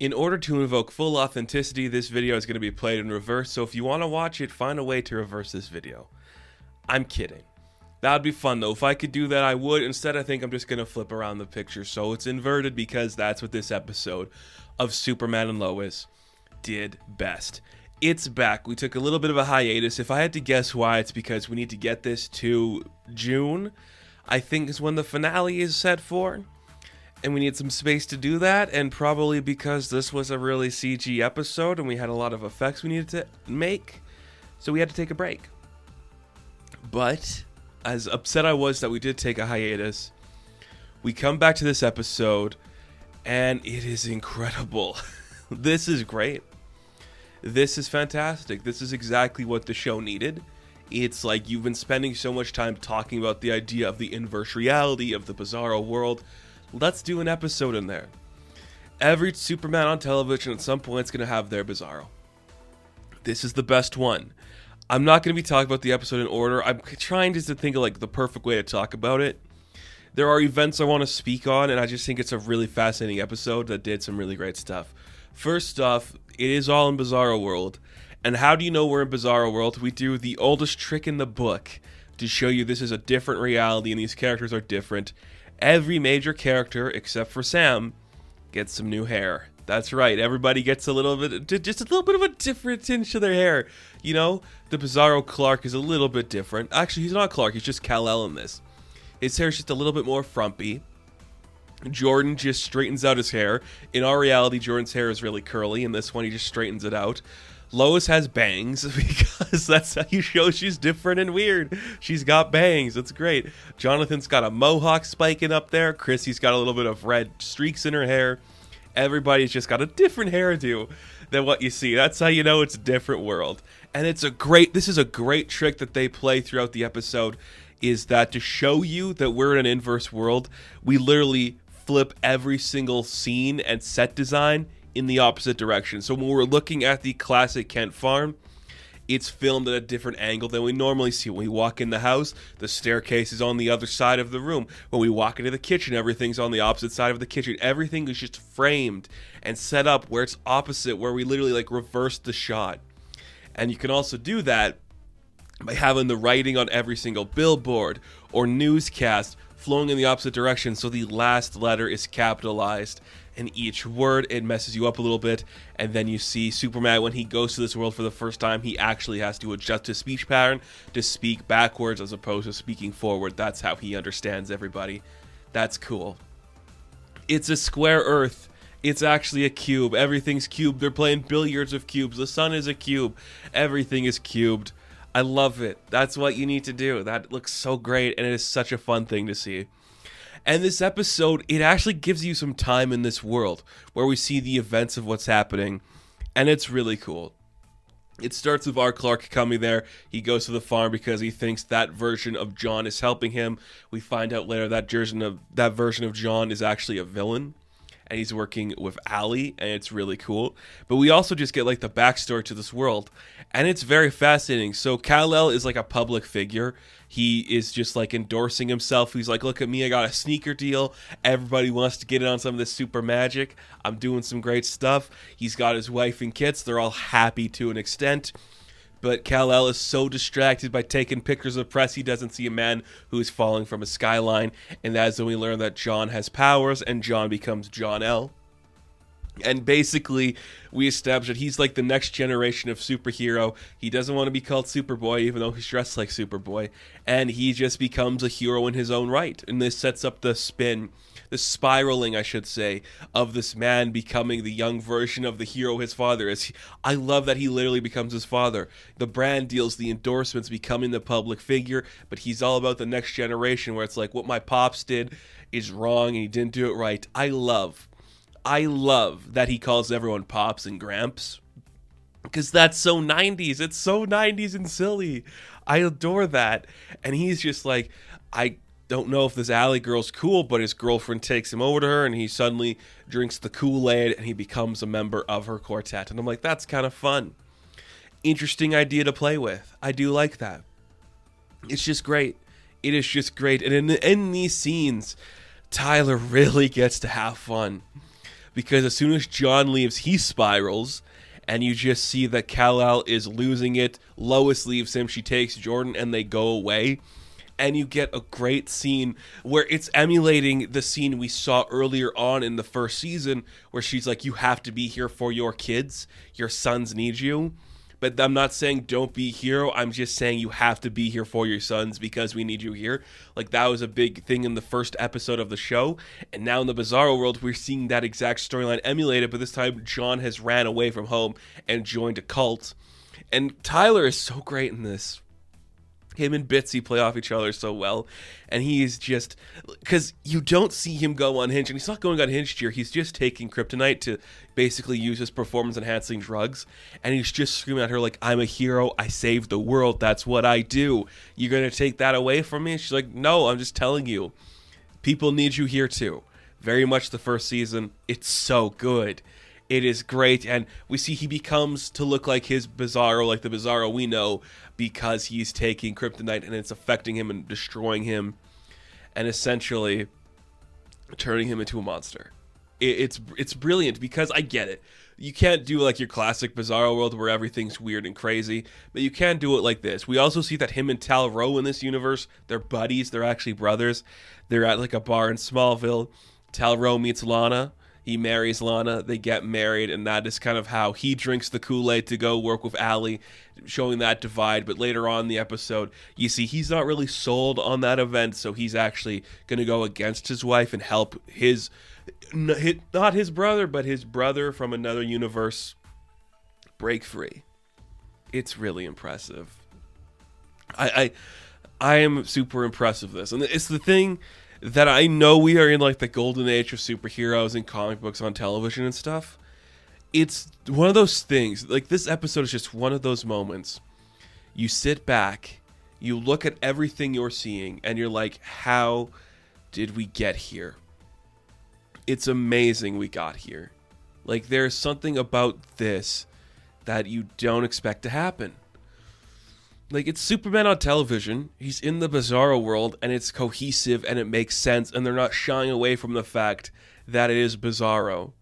In order to invoke full authenticity, this video is going to be played in reverse, so if you want to watch it, find a way to reverse this video. I'm kidding. That would be fun though. If I could do that, I would. Instead, I think I'm just going to flip around the picture, so it's inverted because that's what this episode of Superman and Lois did best. It's back. We took a little bit of a hiatus. If I had to guess why, it's because we need to get this to June, I think is when the finale is set for. And we need some space to do that, and probably because this was a really CG episode and we had a lot of effects we needed to make, so we had to take a break. But, as upset I was that we did take a hiatus, we come back to this episode, and it is incredible. This is great. This is fantastic. This is exactly what the show needed. It's like you've been spending so much time talking about the idea of the inverse reality of the Bizarro world. Let's do an episode in there. Every Superman on television at some point is going to have their Bizarro. This is the best one. I'm not going to be talking about the episode in order. I'm trying just to think of like the perfect way to talk about it. There are events I want to speak on, and I just think it's a really fascinating episode that did some really great stuff. First off, it is all in Bizarro World. And how do you know we're in Bizarro World? We do the oldest trick in the book to show you this is a different reality and these characters are different. Every major character, except for Sam, gets some new hair. That's right, everybody gets a little bit, just a little bit of a different tinge to their hair. You know, the Bizarro Clark is a little bit different. Actually, he's not Clark, he's just Kal-El in this. His hair's just a little bit more frumpy. Jordan just straightens out his hair. In our reality, Jordan's hair is really curly. In this one, he just straightens it out. Lois has bangs because that's how you show she's different and weird. She's got bangs. That's great. Jonathan's got a mohawk spiking up there. Chrissy's got a little bit of red streaks in her hair. Everybody's just got a different hairdo than what you see. That's how you know it's a different world. And this is a great trick that they play throughout the episode, is that to show you that we're in an inverse world, we literally flip every single scene and set design in the opposite direction. So when we're looking at the classic Kent farm, it's filmed at a different angle than we normally see. When we walk in the house, the staircase is on the other side of the room. When we walk into the kitchen, everything's on the opposite side of the kitchen. Everything is just framed and set up where it's opposite, where we literally like reverse the shot. And you can also do that by having the writing on every single billboard or newscast flowing in the opposite direction, so the last letter is capitalized in each word. It messes you up a little bit, and then you see Superman, when he goes to this world for the first time, he actually has to adjust his speech pattern to speak backwards as opposed to speaking forward. That's how he understands everybody. That's cool. It's a square Earth. It's actually a cube. Everything's cubed. They're playing billiards with cubes. The sun is a cube. Everything is cubed. I love it. That's what you need to do. That looks so great, and it is such a fun thing to see. And this episode, it actually gives you some time in this world where we see the events of what's happening, and it's really cool. It starts with our Clark coming there. He goes to the farm because he thinks that version of John is helping him. We find out later that version of John is actually a villain, and he's working with Allie, and it's really cool. But we also just get like the backstory to this world, and it's very fascinating. So Kal-El is like a public figure. He is just like endorsing himself. He's like, look at me, I got a sneaker deal. Everybody wants to get in on some of this super magic. I'm doing some great stuff. He's got his wife and kids. They're all happy to an extent. But Kal-El is so distracted by taking pictures of press, he doesn't see a man who is falling from a skyline. And that's when we learn that John has powers, and John becomes Jon-El. And basically, we establish that he's like the next generation of superhero. He doesn't want to be called Superboy, even though he's dressed like Superboy. And he just becomes a hero in his own right. And this sets up the spiraling, I should say, of this man becoming the young version of the hero his father is. I love that he literally becomes his father. The brand deals, the endorsements, becoming the public figure, but he's all about the next generation, where it's like, what my pops did is wrong and he didn't do it right. I love that he calls everyone Pops and Gramps, because that's so 90s. It's so 90s and silly. I adore that. And he's just like, I don't know if this Alley girl's cool, but his girlfriend takes him over to her, and he suddenly drinks the Kool-Aid, and he becomes a member of her quartet. And I'm like, that's kind of fun. Interesting idea to play with. I do like that. It's just great. It is just great. And in these scenes, Tyler really gets to have fun. because as soon as Jon leaves, he spirals, and you just see that Kal-El is losing it. Lois leaves him, she takes Jordan, and they go away. And you get a great scene where it's emulating the scene we saw earlier on in the first season, where she's like, you have to be here for your kids. Your sons need you. But I'm not saying don't be a hero. I'm just saying you have to be here for your sons because we need you here. Like, that was a big thing in the first episode of the show. And now in the Bizarro world, we're seeing that exact storyline emulated. But this time, Jon has ran away from home and joined a cult. And Tyler is so great in this. Him and Bitsy play off each other so well. And he's just... Because you don't see him go unhinged. And he's not going unhinged here. He's just taking kryptonite to basically use his performance-enhancing drugs. And he's just screaming at her like, I'm a hero. I saved the world. That's what I do. You're going to take that away from me? And she's like, no, I'm just telling you. People need you here too. Very much the first season. It's so good. It is great, and we see he becomes to look like his Bizarro, like the Bizarro we know, because he's taking kryptonite and it's affecting him and destroying him, and essentially turning him into a monster. It's brilliant because I get it. You can't do like your classic Bizarro world where everything's weird and crazy, but you can do it like this. We also see that him and Tal-Ro in this universe, they're buddies. They're actually brothers. They're at like a bar in Smallville. Tal-Ro meets Lana. He marries Lana, they get married, and that is kind of how he drinks the Kool-Aid to go work with Allie, showing that divide. But later on in the episode, you see he's not really sold on that event, so he's actually going to go against his wife and help his, not his brother, but his brother from another universe break free. It's really impressive. I am super impressed with this, and it's the thing that I know we are in like the golden age of superheroes and comic books on television and stuff. It's one of those things, like this episode is just one of those moments. You sit back, you look at everything you're seeing, and you're like, how did we get here? It's amazing we got here. Like, there's something about this that you don't expect to happen. Like, it's Superman on television, he's in the Bizarro world, and it's cohesive, and it makes sense, and they're not shying away from the fact that it is Bizarro.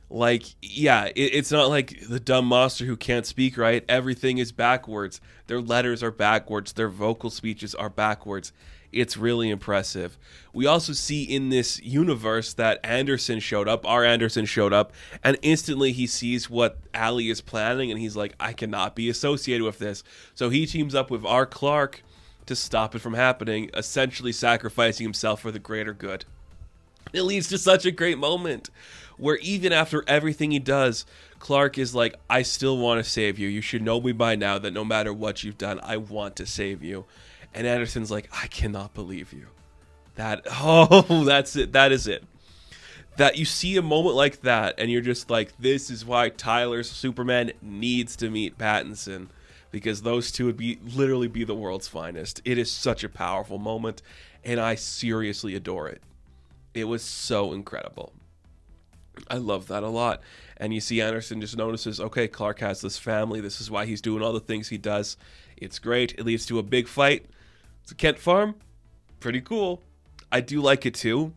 Like, yeah, it's not like the dumb monster who can't speak right. Everything is backwards. Their letters are backwards. Their vocal speeches are backwards. It's really impressive. We also see in this universe that Anderson showed up, our Anderson showed up, and instantly he sees what Allie is planning, and he's like, I cannot be associated with this. So he teams up with our Clark to stop it from happening, essentially sacrificing himself for the greater good. It leads to such a great moment where even after everything he does, Clark is like, I still want to save you. You should know me by now that no matter what you've done, I want to save you. And Anderson's like, I cannot believe you. That's it. That is it. That you see a moment like that, and you're just like, this is why Tyler's Superman needs to meet Pattinson, because those two would literally be the world's finest. It is such a powerful moment, and I seriously adore it. It was so incredible. I love that a lot. And you see Anderson just notices, okay, Clark has this family. This is why he's doing all the things he does. It's great. It leads to a big fight. It's a Kent farm. Pretty cool. I do like it too,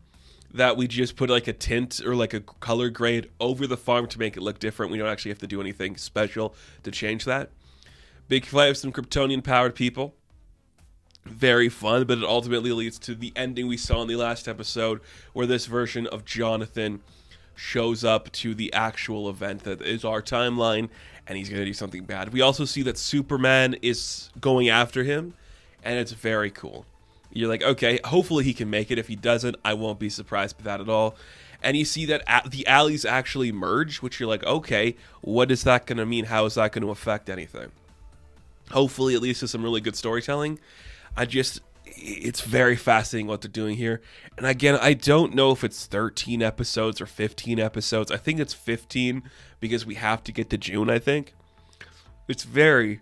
that we just put like a tint or like a color grade over the farm to make it look different. We don't actually have to do anything special to change that. Big fight of some Kryptonian powered people. Very fun, but it ultimately leads to the ending we saw in the last episode, where this version of Jonathan shows up to the actual event that is our timeline, and he's going to do something bad. We also see that Superman is going after him, and it's very cool. You're like, okay, hopefully he can make it. If he doesn't, I won't be surprised by that at all. And you see that the alleys actually merge, which you're like, okay, what is that going to mean? How is that going to affect anything? Hopefully it leads to some really good storytelling. It's very fascinating what they're doing here. And again, I don't know if it's 13 episodes or 15 episodes. I think it's 15 because we have to get to June, I think. It's very,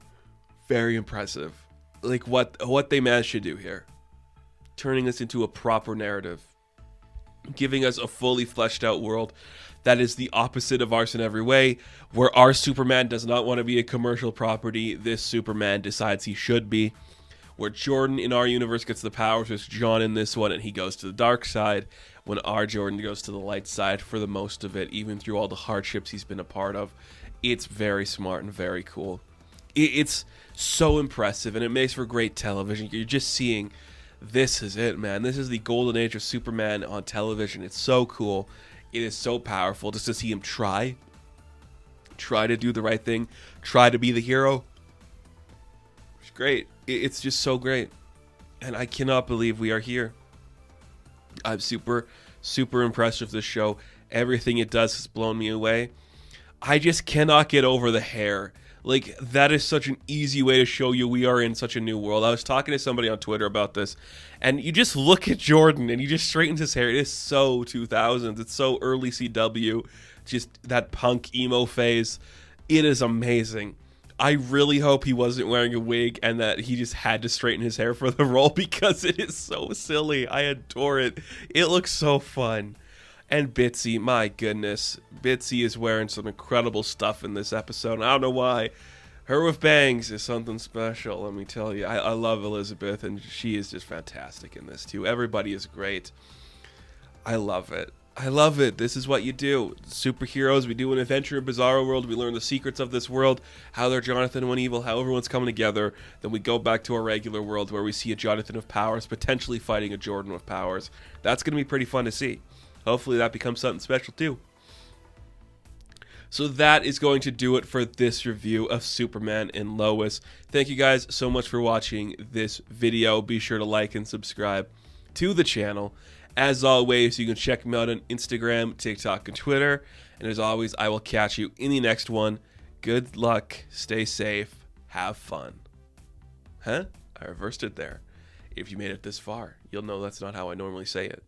very impressive. Like what they managed to do here. Turning this into a proper narrative. Giving us a fully fleshed out world that is the opposite of ours in every way. Where our Superman does not want to be a commercial property, this Superman decides he should be. Where Jordan in our universe gets the powers, it's Jon in this one, and he goes to the dark side. when our Jordan goes to the light side for the most of it, even through all the hardships he's been a part of. It's very smart and very cool. It's so impressive, and it makes for great television. You're just seeing, this is it, man. This is the golden age of Superman on television. It's so cool. It is so powerful just to see him try to do the right thing, try to be the hero. It's great. It's just so great. And I cannot believe we are here. I'm super, super impressed with this show. Everything it does has blown me away. I just cannot get over the hair. Like, that is such an easy way to show you we are in such a new world. I was talking to somebody on Twitter about this, and you just look at Jordan, and he just straightens his hair. It is so 2000s. It's so early CW. Just that punk emo phase. It is amazing. I really hope he wasn't wearing a wig and that he just had to straighten his hair for the role, because it is so silly. I adore it. It looks so fun. And Bitsy, my goodness. Bitsy is wearing some incredible stuff in this episode. I don't know why. Her with bangs is something special, let me tell you. I love Elizabeth, and she is just fantastic in this, too. Everybody is great. I love it. I love it. This is what you do. Superheroes, we do an adventure in Bizarro world. We learn the secrets of this world, how they're Jonathan when evil, how everyone's coming together. Then we go back to our regular world where we see a Jonathan with powers potentially fighting a Jordan with powers. That's going to be pretty fun to see. Hopefully that becomes something special too. So that is going to do it for this review of Superman and Lois. Thank you guys so much for watching this video. Be sure to like and subscribe to the channel. As always, you can check me out on Instagram, TikTok, and Twitter. And as always, I will catch you in the next one. Good luck, stay safe, have fun. Huh? I reversed it there. If you made it this far, you'll know that's not how I normally say it.